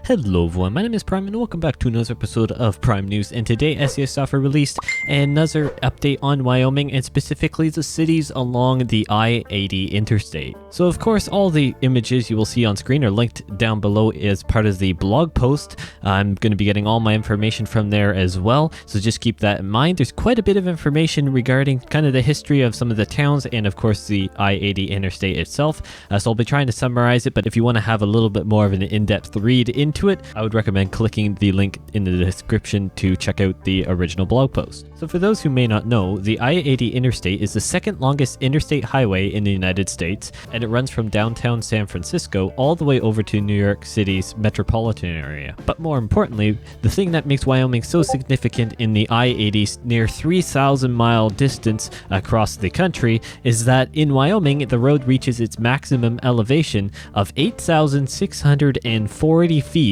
Hello everyone, my name is Prime and welcome back to another episode of Prime News, and today SES Software released another update on Wyoming and specifically the cities along the I-80 Interstate. So of course all the images you will see on screen are linked down below as part of the blog post. I'm going to be getting all my information from there as well, so just keep that in mind. There's quite a bit of information regarding kind of the history of some of the towns and of course the I-80 Interstate itself, so I'll be trying to summarize it, but if you want to have a little bit more of an in-depth read into it, I would recommend clicking the link in the description to check out the original blog post. So for those who may not know, the I-80 Interstate is the second longest interstate highway in the United States, and it runs from downtown San Francisco all the way over to New York City's metropolitan area. But more importantly, the thing that makes Wyoming so significant in the I-80's near 3,000 mile distance across the country is that in Wyoming, the road reaches its maximum elevation of 8,640 feet,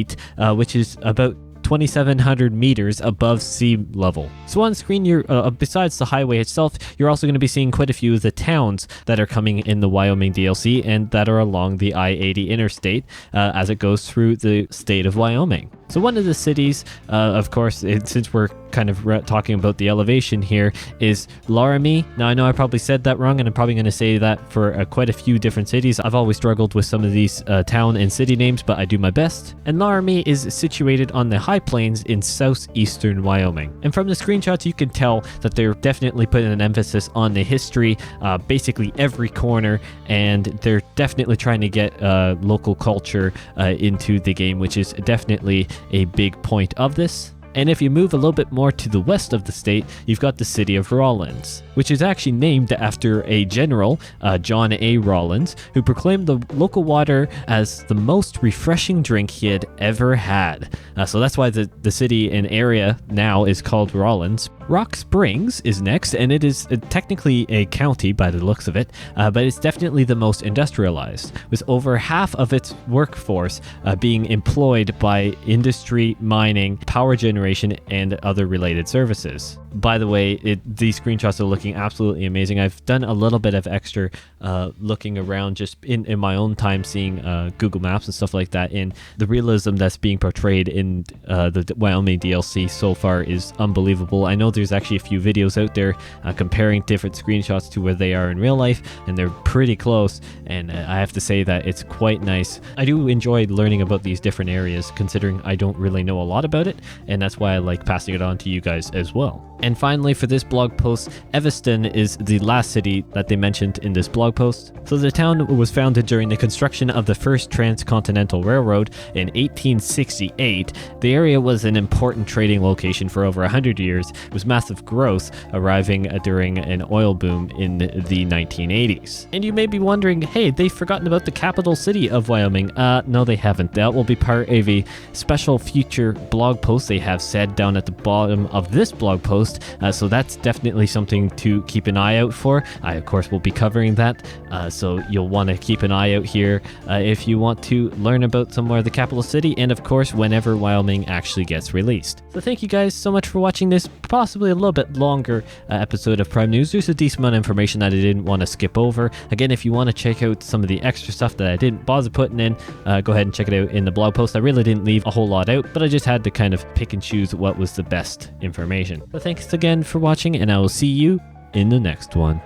which is about 2,700 meters above sea level. So on screen, you're besides the highway itself, you're also going to be seeing quite a few of the towns that are coming in the Wyoming DLC and that are along the I-80 Interstate as it goes through the state of Wyoming. So one of the cities, of course, since we're kind of talking about the elevation here, is Laramie. Now I know I probably said that wrong, and I'm probably going to say that for quite a few different cities. I've always struggled with some of these town and city names, but I do my best. And Laramie is situated on the high plains in southeastern Wyoming. And from the screenshots, you can tell that they're definitely putting an emphasis on the history, basically every corner, and they're definitely trying to get local culture into the game, which is definitely a big point of this. And if you move a little bit more to the west of the state, you've got the city of Rollins, which is actually named after a general, John A. Rollins, who proclaimed the local water as the most refreshing drink he had ever had. So that's why the city and area now is called Rollins. Rock Springs is next, and it is technically a county by the looks of it, but it's definitely the most industrialized, with over half of its workforce being employed by industry, mining, power generation, and other related services. By the way, these screenshots are looking absolutely amazing. I've done a little bit of extra looking around just in my own time, seeing Google Maps and stuff like that, and the realism that's being portrayed in the Wyoming DLC so far is unbelievable. I know there's actually a few videos out there comparing different screenshots to where they are in real life, and they're pretty close, and I have to say that it's quite nice. I do enjoy learning about these different areas, considering I don't really know a lot about it, and that's why I like passing it on to you guys as well. And finally, for this blog post, Evaston is the last city that they mentioned in this blog post. So the town was founded during the construction of the first transcontinental railroad in 1868. The area was an important trading location for over 100 years, with massive growth arriving during an oil boom in the 1980s. And you may be wondering, hey, they've forgotten about the capital city of Wyoming. No, they haven't. That will be part of a special future blog post they have said down at the bottom of this blog post. So that's definitely something to keep an eye out for. I, of course, will be covering that. So you'll want to keep an eye out here if you want to learn about some more of the capital city, and of course, whenever Wyoming actually gets released. So thank you guys so much for watching this possibly a little bit longer episode of Prime News. There's a decent amount of information that I didn't want to skip over. Again, if you want to check out some of the extra stuff that I didn't bother putting in, go ahead and check it out in the blog post. I really didn't leave a whole lot out, but I just had to kind of pick and choose what was the best information. So thanks again for watching, and I will see you in the next one.